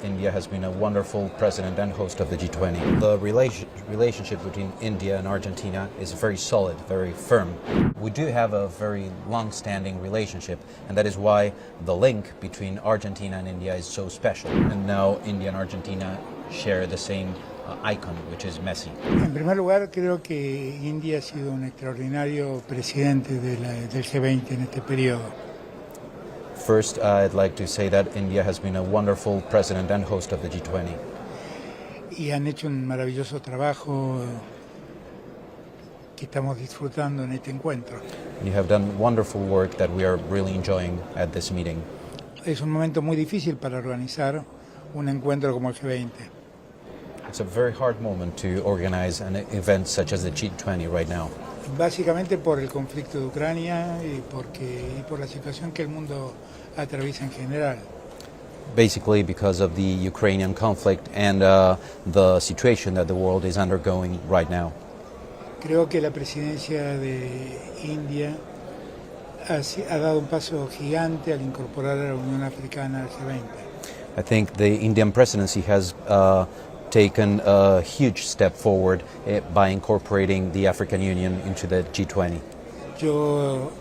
India has been a wonderful president and host of the G20. The relationship between India and Argentina is very solid, very firm. We do have a very long-standing relationship, and that is why the link between Argentina and India is so special. And now India and Argentina share the same icon, which is Messi. En primer lugar, creo que India ha sido un extraordinario presidente del G20 en este periodo. First, I'd like to say that India has been a wonderful president and host of the G20. Y han hecho un maravilloso trabajo que estamos disfrutando en este encuentro. You have done wonderful work that we are really enjoying at this meeting. Es un momento muy difícil para organizar un encuentro como el G20. It's a very hard moment to organize an event such as the G20 right now. Básicamente por el conflicto de Ucrania y por la situación que el mundo atraviesa en general. Basically because of the Ukrainian conflict and the situation that the world is undergoing right now. Creo que la presidencia de India ha dado un paso gigante al incorporar a la Unión Africana al G20. I think the Indian presidency has taken a huge step forward by incorporating the African Union into the G20. Yo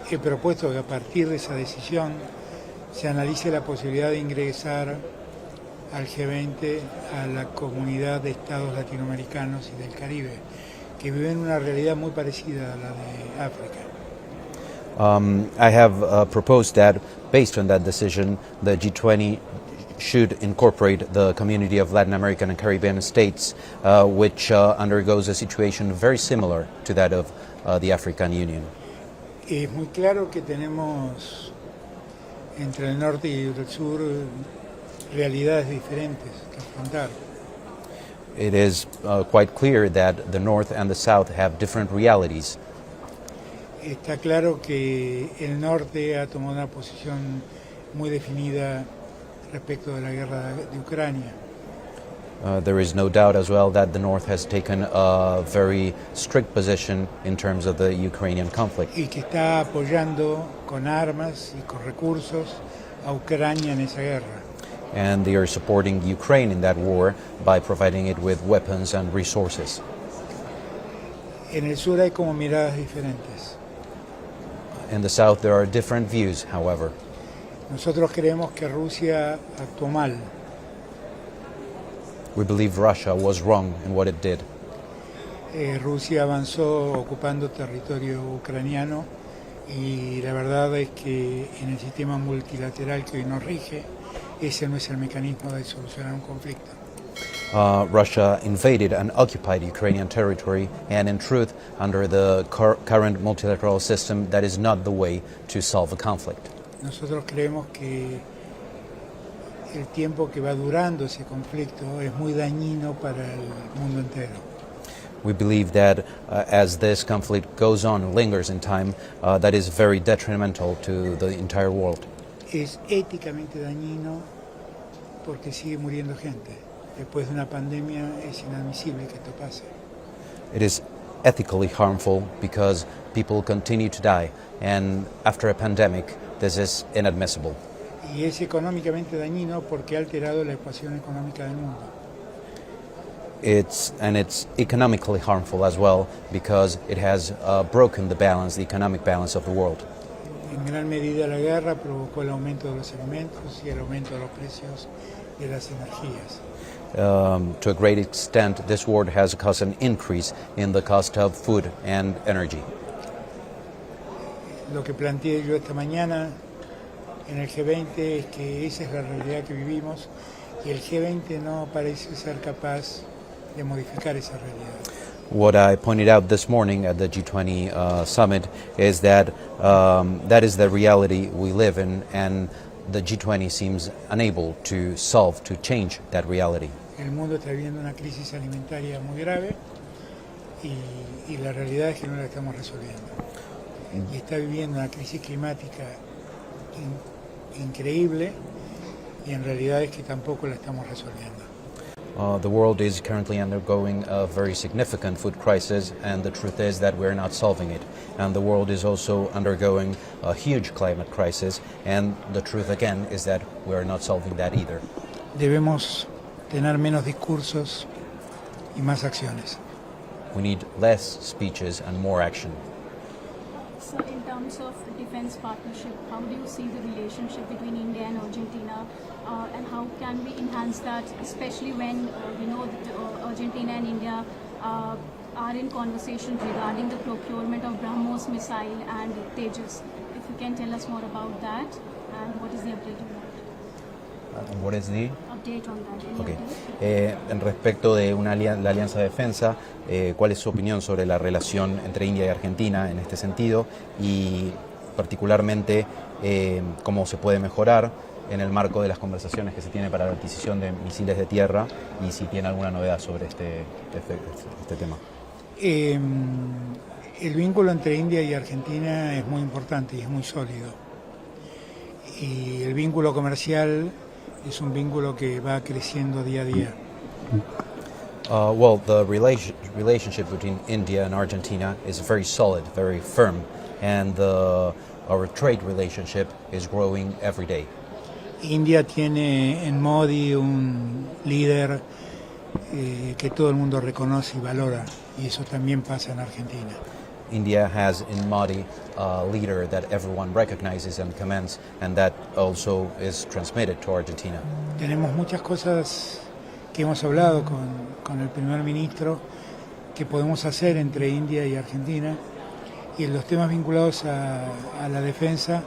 he propuesto que a partir de esa decisión se analice la posibilidad de ingresar al G20 a la comunidad de estados latinoamericanos y del Caribe, que viven una realidad muy parecida a la de África. I have proposed that, based on that decision, the G20 should incorporate the community of Latin American and Caribbean states, which undergoes a situation very similar to that of the African Union. Es muy claro que tenemos entre el norte y el sur realidades diferentes que afrontar. It is quite clear that the North and the South have different realities. Está claro que el norte ha tomado una posición muy definida respecto de la guerra de Ucrania. There is no doubt as well that the North has taken a very strict position in terms of the Ukrainian conflict. Y que está apoyando con armas y con recursos a Ucrania en esa guerra. And they are supporting Ukraine in that war by providing it with weapons and resources. En el sur hay como miradas diferentes. In the South there are different views, however. Nosotros creemos que Rusia actuó mal. We believe Russia was wrong in what it did. Rusia avanzó ocupando territorio ucraniano y la verdad es que en el sistema multilateral que hoy nos rige, ese no es el mecanismo de solucionar un conflicto. Russia invaded and occupied Ukrainian territory, and in truth, under the current multilateral system, that is not the way to solve a conflict. Nosotros creemos que el tiempo que va durando ese conflicto es muy dañino para el mundo entero. We believe that as this conflict goes on and lingers in time, that is very detrimental to the entire world. Es éticamente dañino porque sigue muriendo gente. Después de una pandemia es inadmisible que esto pase. It is ethically harmful because people continue to die, and after a pandemic, this is inadmissible. Y es económicamente dañino porque ha alterado la ecuación económica del mundo. It's economically harmful as well because it has broken the balance, the economic balance of the world. En gran medida la guerra provocó el aumento de los alimentos y el aumento de los precios de las energías. To a great extent, this war has caused an increase in the cost of food and energy. Lo que planteé yo esta mañana en el G20 es que esa es la realidad que vivimos y el G20 no parece ser capaz de modificar esa realidad. What I pointed out this morning at the G20 summit is that that is the reality we live in, and the G20 seems unable to change that reality. El mundo está viviendo una crisis alimentaria muy grave y la realidad es que no la estamos resolviendo. Y está viviendo una crisis climática increíble y en realidad es que tampoco la estamos resolviendo. The world is currently undergoing a very significant food crisis, and the truth is that we're not solving it. And the world is also undergoing a huge climate crisis, and the truth again is that we're not solving that either. debemos tener menos discursos y más acciones. We need less speeches and more action. So in terms of defense partnership, how do you see the relationship between India and Argentina, and how can we enhance that, especially when we know that Argentina and India are in conversations regarding the procurement of BrahMos missile and Tejas. If you can tell us more about that, and what is the update on that? What is the Update on that. Any Okay. update? En respecto de la Alianza de Defensa, ¿cuál es su opinión sobre la relación entre India y Argentina en este sentido? Y particularmente, cómo se puede mejorar en el marco de las conversaciones que se tiene para la adquisición de misiles de tierra, y si tiene alguna novedad sobre este tema. El vínculo entre India y Argentina es muy importante y es muy sólido. Y el vínculo comercial es un vínculo que va creciendo día a día. Well, the relationship between India and Argentina is very solid, very firm, and our trade relationship is growing every day. India tiene en Modi un líder que todo el mundo reconoce y valora, y eso también pasa en Argentina. India has in Modi a leader that everyone recognizes and commends, and that also is transmitted to Argentina. Tenemos muchas cosas que hemos hablado con el primer ministro que podemos hacer entre India y Argentina, y los temas vinculados a la defensa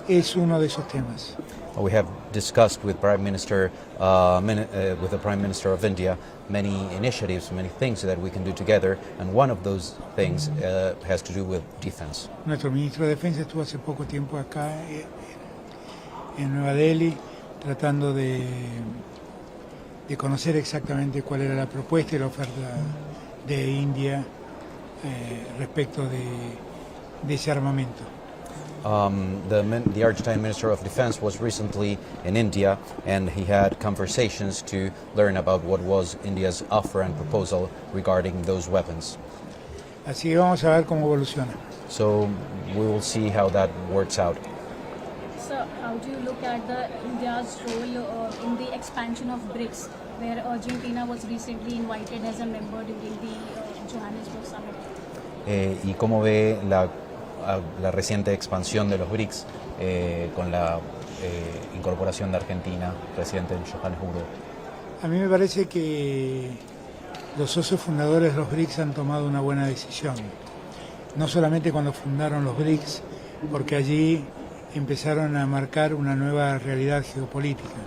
es uno de esos temas. We have discussed with Prime Minister, with the Prime Minister of India, many initiatives, many things that we can do together, and one of those things has to do with defense. Nuestro ministro de Defensa estuvo hace poco tiempo acá en Nueva Delhi tratando de conocer exactamente cuál era la propuesta y la oferta de India respecto de ese armamento. The Argentine Minister of Defense was recently in India, and he had conversations to learn about what was India's offer and proposal regarding those weapons. Así que vamos a ver cómo evoluciona. So we will see how that works out. So how do you look at India's role in the expansion of BRICS, where Argentina was recently invited as a member during the Johannesburg summit? ¿Y cómo ve la reciente expansión de los BRICS con la incorporación de Argentina reciente en Johannesburgo? A mí me parece que los socios fundadores de los BRICS han tomado una buena decisión. No solamente cuando fundaron los BRICS, porque allí empezaron a marcar una nueva realidad geopolítica,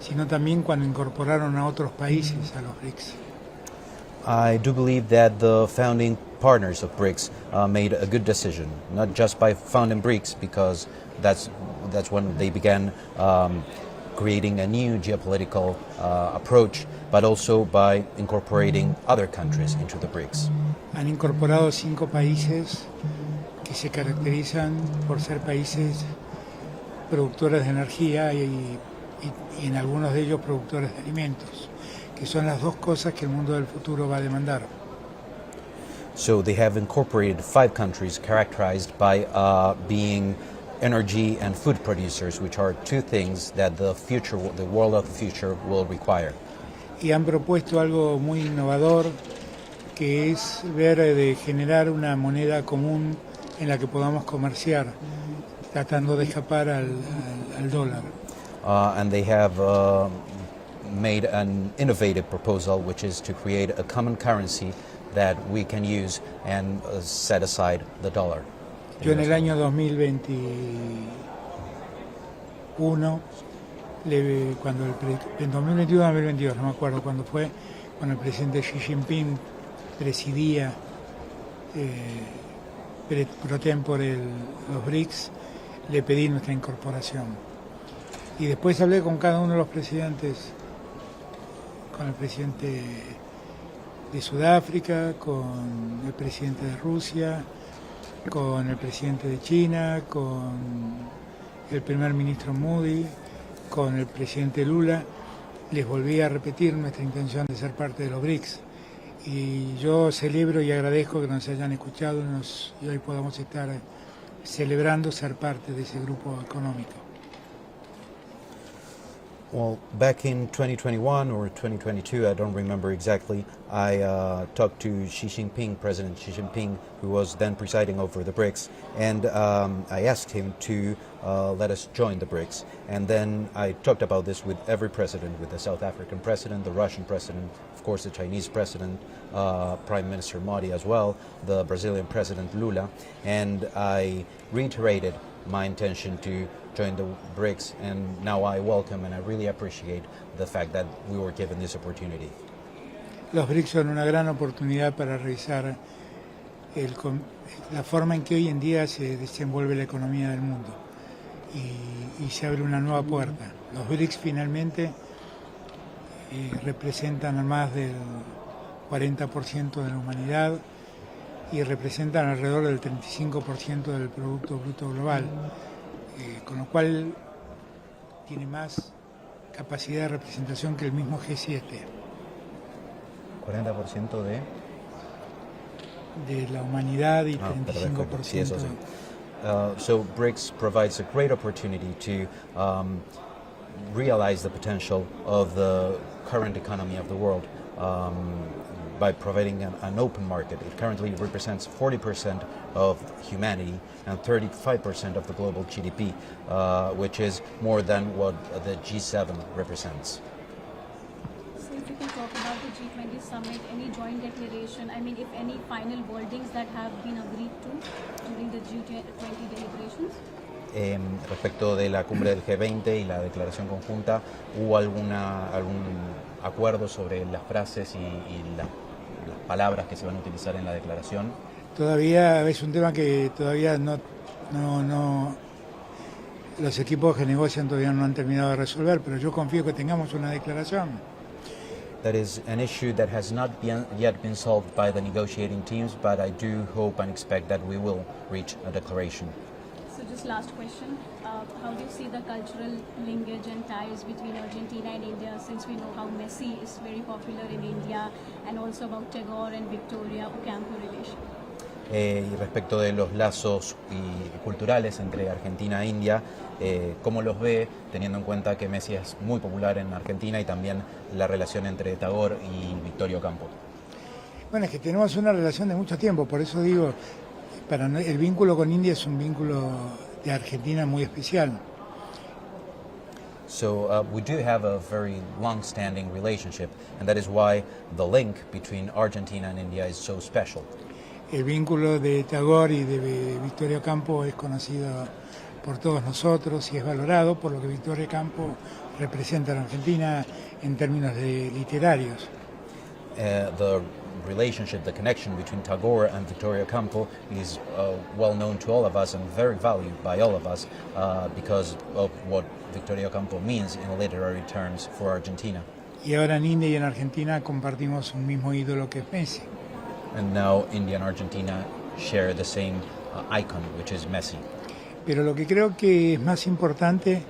sino también cuando incorporaron a otros países a los BRICS. I do believe that the founding partners of BRICS made a good decision, not just by founding BRICS, because that's when they began creating a new geopolitical approach, but also by incorporating other countries into the BRICS. Han incorporado 5 países que se caracterizan por ser países productores de energía y en algunos de ellos productores de alimentos, que son las dos cosas que el mundo del futuro va a demandar. So they have incorporated 5 countries characterized by being energy and food producers, which are 2 things that the world of the future will require. Y han propuesto algo muy innovador, que es ver de generar una moneda común en la que podamos comerciar, tratando de escapar al dólar. And they have made an innovative proposal, which is to create a common currency that we can use and set aside the dollar. Yo en el año 2021, en 2021-2022, no me acuerdo cuándo fue, cuando el presidente Xi Jinping presidía pro tempore los BRICS, le pedí nuestra incorporación. Y después hablé con cada uno de los presidentes, con el presidente de Sudáfrica, con el presidente de Rusia, con el presidente de China, con el primer ministro Modi, con el presidente Lula. Les volví a repetir nuestra intención de ser parte de los BRICS. Y yo celebro y agradezco que nos hayan escuchado y hoy podamos estar celebrando ser parte de ese grupo económico. Well, back in 2021 or 2022, I don't remember exactly, I talked to President Xi Jinping, who was then presiding over the BRICS, and I asked him to let us join the BRICS. And then I talked about this with every president, with the South African president, the Russian president, of course the Chinese president, Prime Minister Modi as well, the Brazilian President Lula, and I reiterated my intention to join the BRICS, and now I welcome and I really appreciate the fact that we were given this opportunity. Los BRICS son una gran oportunidad para revisar la forma en que hoy en día se desenvuelve la economía del mundo y se abre una nueva puerta. Los BRICS finalmente representan a más del 40% de la humanidad y representan alrededor del 35% del Producto Bruto Global, con lo cual tiene más capacidad de representación que el mismo G7. 40% de la humanidad y 35%. Sí, eso sí. So BRICS provides a great opportunity to realize the potential of the current economy of the world by providing an open market. It currently represents 40% of humanity and 35% of the global GDP, which is more than what the G7 represents. So if you can talk about the G20 summit, any joint declaration, I mean, if any final wordings that have been agreed to during the G20 deliberations? Respecto de la cumbre del G20 y la declaración conjunta, ¿hubo algún acuerdo sobre las frases y las palabras que se van a utilizar en la declaración? Todavía es un tema que todavía no los equipos que negocian todavía no han terminado de resolver, pero yo confío que tengamos una declaración. That is an issue that has not yet been solved by the negotiating teams, but I do hope and expect that we will reach a declaration. So just last question, how do you see the cultural linkage and ties between Argentina and India, since we know how Messi is very popular in India, and also about Tagore and Victoria Ocampo relation? Y respecto de los lazos culturales entre Argentina e India, ¿cómo los ve, teniendo en cuenta que Messi es muy popular en Argentina y también la relación entre Tagore y Victoria Ocampo? Bueno, es que tenemos una relación de mucho tiempo, por eso digo, el vínculo con India es un vínculo de Argentina muy especial. So we do have a very long-standing relationship, and that is why the link between Argentina and India is so special. El vínculo de Tagore y de Victoria Ocampo es conocido por todos nosotros y es valorado por lo que Victoria Ocampo representa a la Argentina en términos literarios. The relationship, the connection between Tagore and Victoria Ocampo is well known to all of us and very valued by all of us because of what Victoria Ocampo means in literary terms for Argentina. Y ahora en India y en Argentina compartimos un mismo ídolo que es Messi. And now India and Argentina share the same icon, which is Messi. Pero lo que creo que es más importante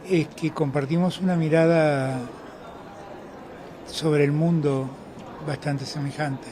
es que compartimos una mirada sobre el mundo bastante semejante.